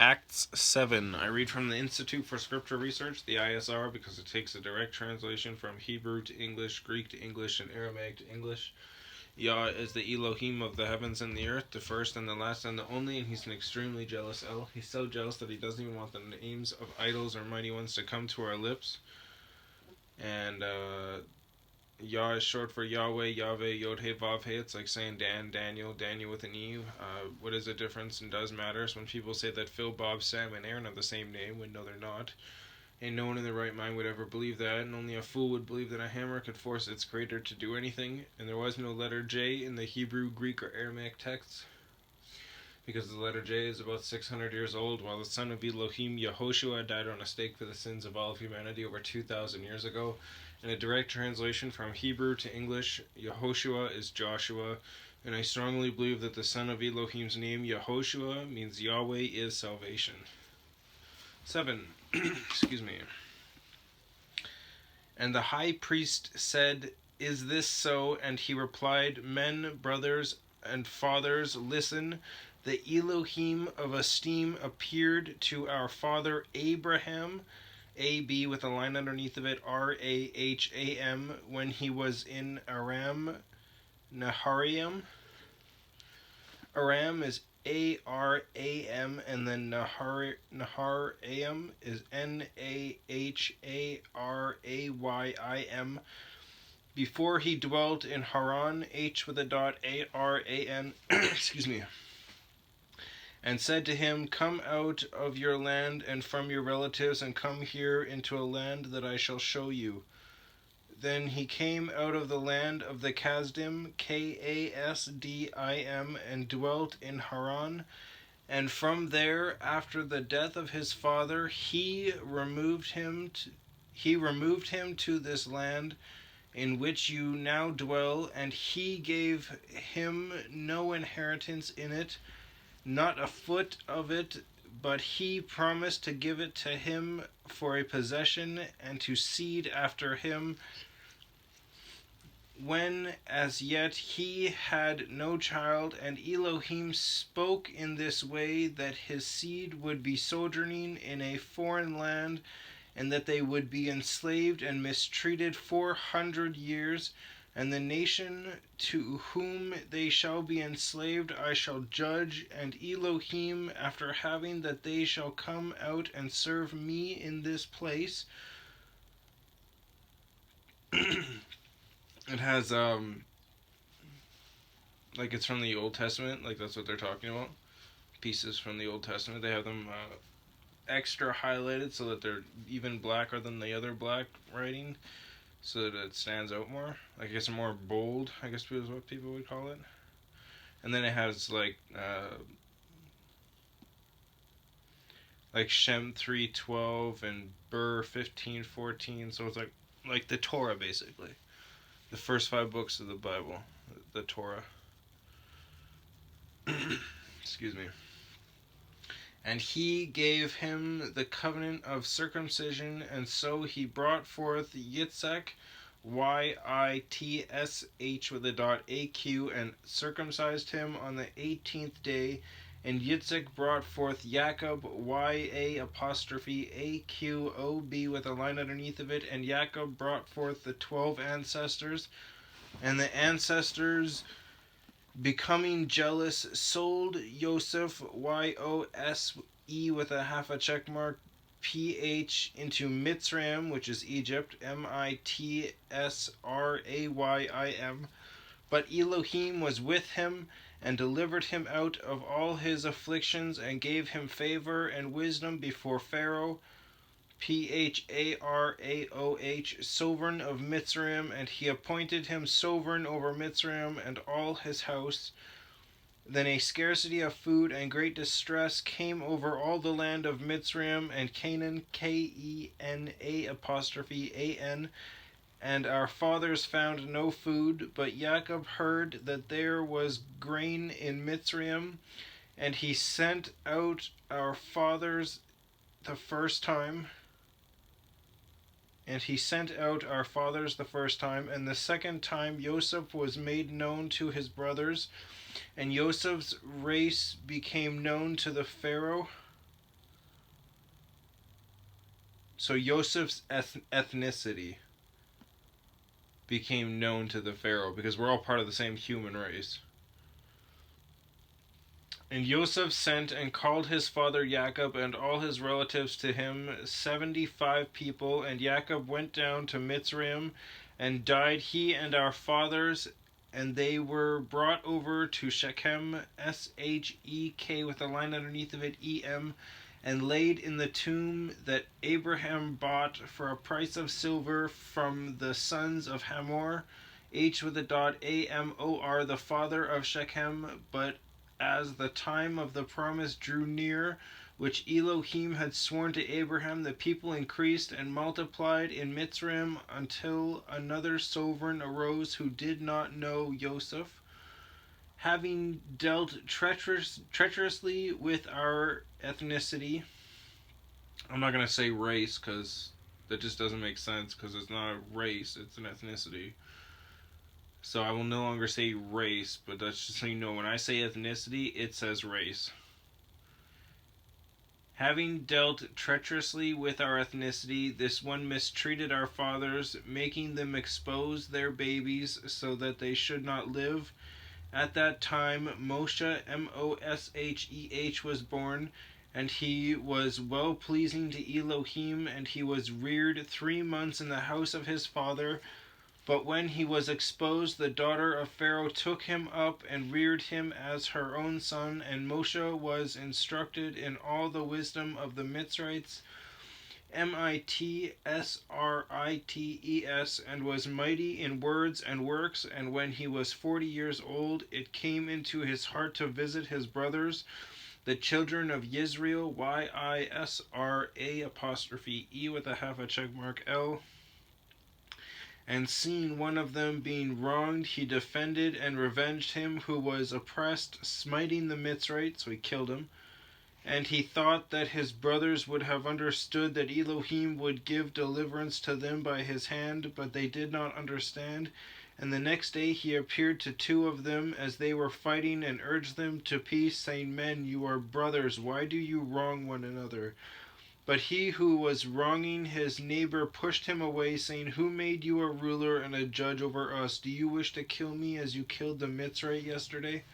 Acts 7. I read from the Institute for Scripture Research, the ISR, because it takes a direct translation from Hebrew to English, Greek to English, and Aramaic to English. Yah is the Elohim of the heavens and the earth, the first and the last and the only, and he's an extremely jealous El. He's so jealous that he doesn't even want the names of idols or mighty ones to come to our lips. And Yah is short for YahWeh, YahWeh, Yod-He, Vav-He. It's like saying Dan, Daniel, Daniel with an E. What is the difference and does matter is when people say that Phil, Bob, Sam, and Aaron are the same name, when no, they're not. And no one in their right mind would ever believe that, and only a fool would believe that a hammer could force its creator to do anything, and there was no letter J in the Hebrew, Greek, or Aramaic texts, because the letter J is about 600 years old, while the son of Elohim, Yehoshua, died on a stake for the sins of all of humanity over 2,000 years ago. In a direct translation from Hebrew to English, Yehoshua is Joshua, and I strongly believe that the son of Elohim's name, Yehoshua, means YahWeh is salvation. 7. Excuse me. And the high priest said, "Is this so?" And he replied, "Men, brothers, and fathers, listen. The Elohim of esteem appeared to our father Abraham, A-B with a line underneath of it, R-A-H-A-M, when he was in Aram Naharaim. Aram is A-R-A-M, and then Naharaim is N-A-H-A-R-A-Y-I-M. Before he dwelt in Haran, H with a dot, A-R-A-N, excuse me, and said to him, "Come out of your land and from your relatives, and come here into a land that I shall show you." Then he came out of the land of the Kasdim, K-A-S-D-I-M, and dwelt in Haran. And from there, after the death of his father, he removed him to this land in which you now dwell, and he gave him no inheritance in it, not a foot of it, but he promised to give it to him for a possession and to seed after him, when as yet he had no child. And Elohim spoke in this way, that his seed would be sojourning in a foreign land, and that they would be enslaved and mistreated 400 years. And the nation to whom they shall be enslaved I shall judge, and Elohim, after having that they shall come out and serve me in this place. It has like it's from the Old Testament, like that's what they're talking about. Pieces from the Old Testament. They have them extra highlighted so that they're even blacker than the other black writing, so that it stands out more. Like it's more bold, I guess is what people would call it. And then it has like Shem 3:12 and Bur 15:14. So it's like the Torah basically. The first 5 books of the Bible, the Torah. Excuse me. And he gave him the covenant of circumcision, and so he brought forth Yitzhak, Y-I-T-S-H with a dot A-Q, and circumcised him on the 18th day. And Yitzhak brought forth Jacob, Y-A-A-Q-O-B with a line underneath of it, and Jacob brought forth the 12 ancestors. And the ancestors, becoming jealous, sold Yosef, Y-O-S-E with a half a check mark, P-H, into Mitzrayim, which is Egypt, M-I-T-S-R-A-Y-I-M. But Elohim was with him, and delivered him out of all his afflictions, and gave him favor and wisdom before Pharaoh, P-H-A-R-A-O-H, sovereign of Mitzrayim, and he appointed him sovereign over Mitzrayim and all his house. Then a scarcity of food and great distress came over all the land of Mitzrayim and Canaan, K-E-N-A'-A-N, and our fathers found no food. But Jacob heard that there was grain in Mitzrayim, and he sent out our fathers the first time. And the second time Joseph was made known to his brothers, and Joseph's race became known to the Pharaoh. So Joseph's ethnicity became known to the Pharaoh because we're all part of the same human race. And Joseph sent and called his father Jacob and all his relatives to him, 75 people. And Jacob went down to Mitzrayim and died, he and our fathers. And they were brought over to Shechem, Shek, with a line underneath of it, Em, and laid in the tomb that Abraham bought for a price of silver from the sons of Hamor, H with a dot, Amor, the father of Shechem. But as the time of the promise drew near, which Elohim had sworn to Abraham, the people increased and multiplied in Mitzrayim until another sovereign arose who did not know Joseph, having dealt treacherously with our ethnicity. I'm not going to say race because that just doesn't make sense, because it's not a race, it's an ethnicity. So I will no longer say race, but that's just so you know, when I say ethnicity, it says race. Having dealt treacherously with our ethnicity, this one mistreated our fathers, making them expose their babies so that they should not live. At that time, Moshe, Mosheh, was born, and he was well-pleasing to Elohim, and he was reared 3 months in the house of his father. But when he was exposed, the daughter of Pharaoh took him up and reared him as her own son, and Moshe was instructed in all the wisdom of the Mitzrites, Mitsrites, and was mighty in words and works. And when he was 40 years old, it came into his heart to visit his brothers, the children of Yisrael, Yisra, with a half a check mark L. And seeing one of them being wronged, he defended and revenged him who was oppressed, smiting the Mitzrite, so he killed him. And he thought that his brothers would have understood that Elohim would give deliverance to them by his hand, but they did not understand. And the next day he appeared to 2 of them as they were fighting, and urged them to peace, saying, Men, you are brothers, why do you wrong one another? But he who was wronging his neighbor pushed him away, saying, Who made you a ruler and a judge over us? Do you wish to kill me as you killed the Mitzrayite yesterday?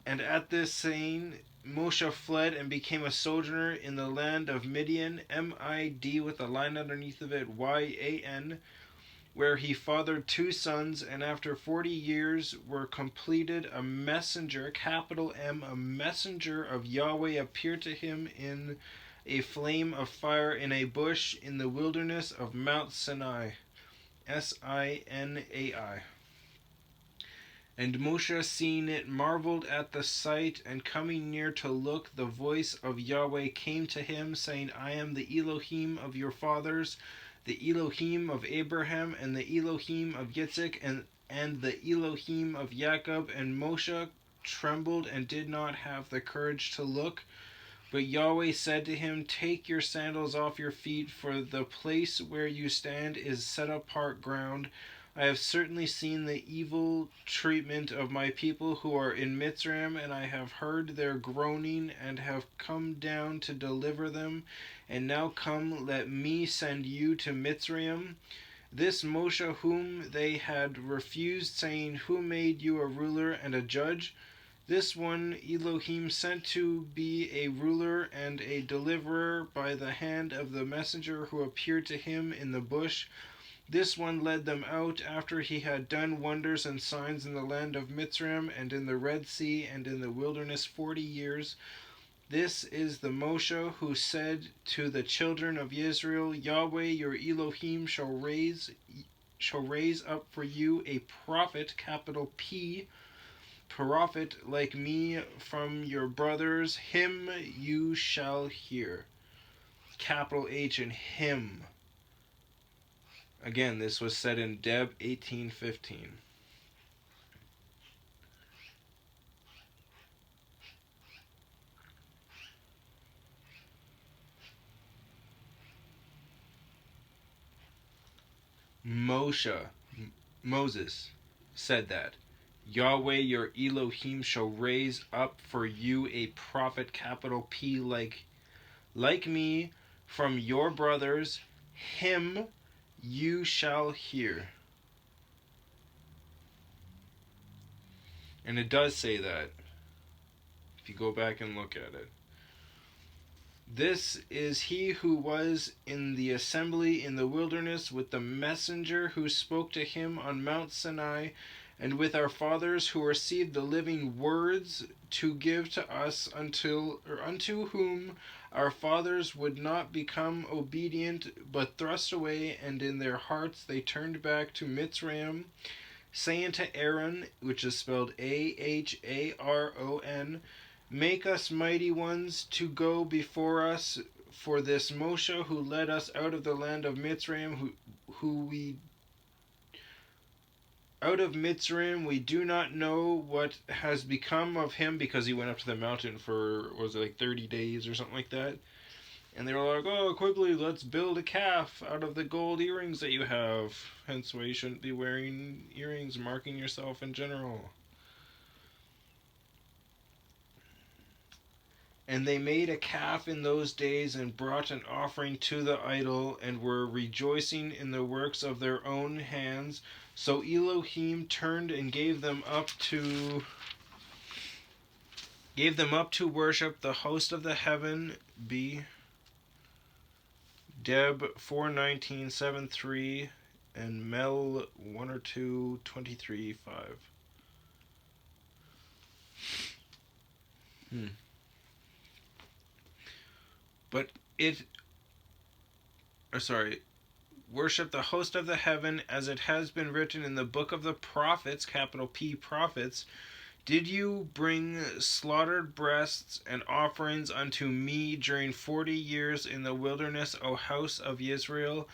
And at this saying, Moshe fled and became a sojourner in the land of Midian, Mid with a line underneath of it, Yan, where he fathered 2 sons. And after 40 years were completed, a messenger, capital M, a messenger of YahWeh appeared to him in a flame of fire in a bush in the wilderness of Mount Sinai, Sinai. And Moshe, seeing it, marveled at the sight, and coming near to look, the voice of YahWeh came to him, saying, I am the Elohim of your fathers, the Elohim of Abraham, and the Elohim of Yitzhak, and the Elohim of Jacob. And Moshe trembled and did not have the courage to look. But YahWeh said to him, Take your sandals off your feet, for the place where you stand is set apart ground. I have certainly seen the evil treatment of my people who are in Mitzrayim, and I have heard their groaning, and have come down to deliver them. And now come, let me send you to Mitzrayim. This Moshe whom they had refused, saying, Who made you a ruler and a judge? This one Elohim sent to be a ruler and a deliverer by the hand of the messenger who appeared to him in the bush. This one led them out after he had done wonders and signs in the land of Mitzrayim and in the Red Sea and in the wilderness 40 years. This is the Moshe who said to the children of Israel, YahWeh your Elohim shall raise up for you a prophet, capital P, prophet like me from your brothers. Him you shall hear. Capital H in him. Again, this was said in Deb 18:15. Moses said that YahWeh your Elohim shall raise up for you a prophet, capital P, like me from your brothers, him you shall hear. And it does say that, if you go back and look at it. This is he who was in the assembly in the wilderness with the messenger who spoke to him on Mount Sinai, and with our fathers who received the living words to give to us unto whom our fathers would not become obedient, but thrust away, and in their hearts they turned back to Mitzrayim, saying to Aaron, which is spelled Aharon, make us mighty ones to go before us, for this Moshe who led us out of the land of Mitzrayim, out of Mitzrayim, we do not know what has become of him, because he went up to the mountain for, was it like 30 days or something like that? And they were like, oh, quickly, let's build a calf out of the gold earrings that you have. Hence why you shouldn't be wearing earrings, marking yourself in general. And they made a calf in those days and brought an offering to the idol, and were rejoicing in the works of their own hands. So Elohim turned and gave them up to worship the host of the heaven. B. Deb 4:19-7:3 and Mel 1 or 2 23:5. Worship the host of the heaven, as it has been written in the book of the prophets, capital P, prophets. Did you bring slaughtered breasts and offerings unto me during 40 years in the wilderness, O house of Israel?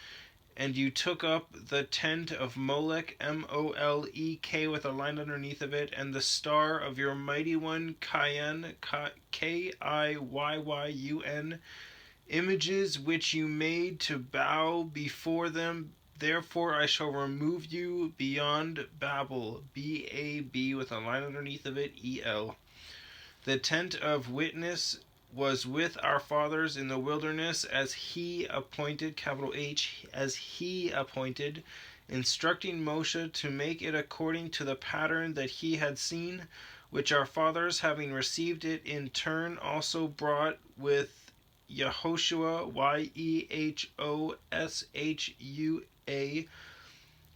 And you took up the tent of Molech, Molek, with a line underneath of it, and the star of your mighty one, Kiyyun, Kiyyun, images which you made to bow before them. Therefore I shall remove you beyond Babel, Bab, with a line underneath of it, El. The tent of witness was with our fathers in the wilderness, as he appointed, capital H, as he appointed, instructing Moshe to make it according to the pattern that he had seen, which our fathers, having received it in turn, also brought with Yehoshua, Yehoshua,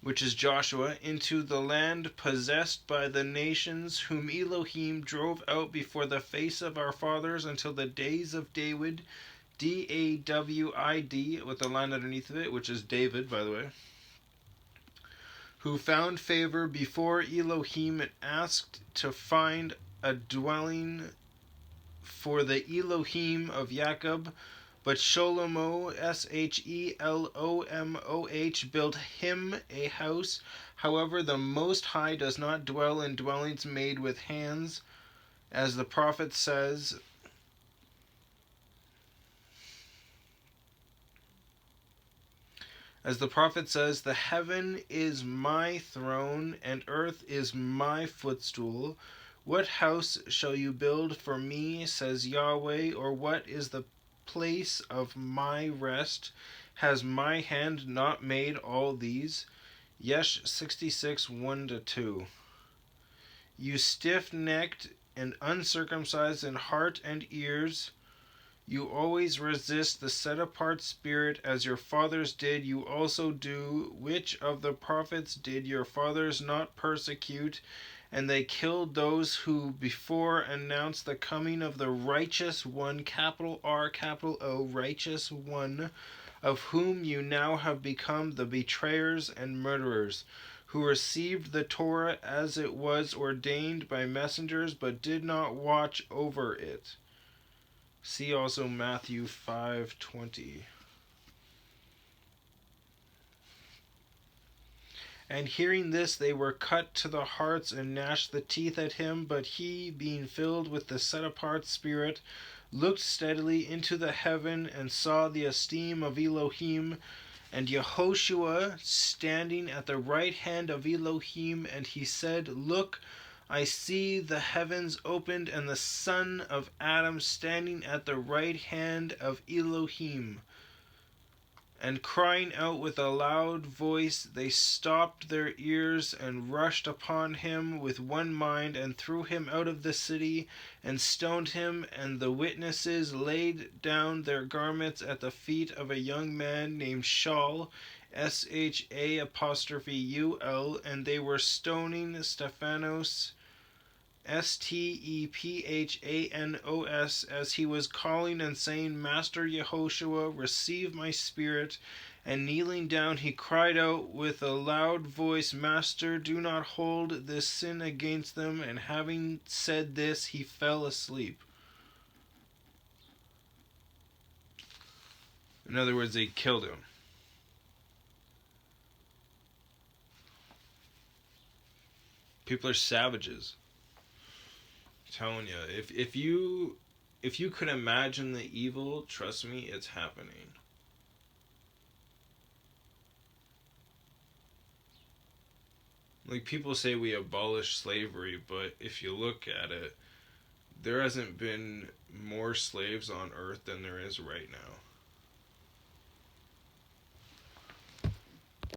which is Joshua, into the land possessed by the nations, whom Elohim drove out before the face of our fathers until the days of David, David, with a line underneath of it, which is David, by the way, who found favor before Elohim and asked to find a dwelling for the Elohim of Jacob. But Shlomo, Shelomoh, built him a house. However, the Most High does not dwell in dwellings made with hands, as the prophet says, the heaven is my throne, and earth is my footstool. What house shall you build for me, says YahWeh, or what is the place of my rest? Has my hand not made all these? Yesh 66, 1-2. You stiff-necked and uncircumcised in heart and ears, you always resist the set-apart spirit, as your fathers did, you also do. Which of the prophets did your fathers not persecute? And they killed those who before announced the coming of the righteous one, capital R, capital O, righteous one, of whom you now have become the betrayers and murderers, who received the Torah as it was ordained by messengers, but did not watch over it. See also Matthew 5:20. And hearing this, they were cut to the hearts and gnashed the teeth at him. But he, being filled with the set-apart spirit, looked steadily into the heaven and saw the esteem of Elohim, and Yehoshua standing at the right hand of Elohim. And he said, Look, I see the heavens opened, and the son of Adam standing at the right hand of Elohim. And crying out with a loud voice, they stopped their ears and rushed upon him with one mind, and threw him out of the city, and stoned him. And the witnesses laid down their garments at the feet of a young man named Shaul, Shaul, and they were stoning Stephanos, Stephanos, as he was calling and saying, Master Yehoshua, receive my spirit. And kneeling down, he cried out with a loud voice, Master, do not hold this sin against them. And having said this, he fell asleep. In other words, they killed him. People are savages. I'm telling you, if you could imagine the evil, trust me, it's happening. Like, people say we abolished slavery, but if you look at it, there hasn't been more slaves on earth than there is right now.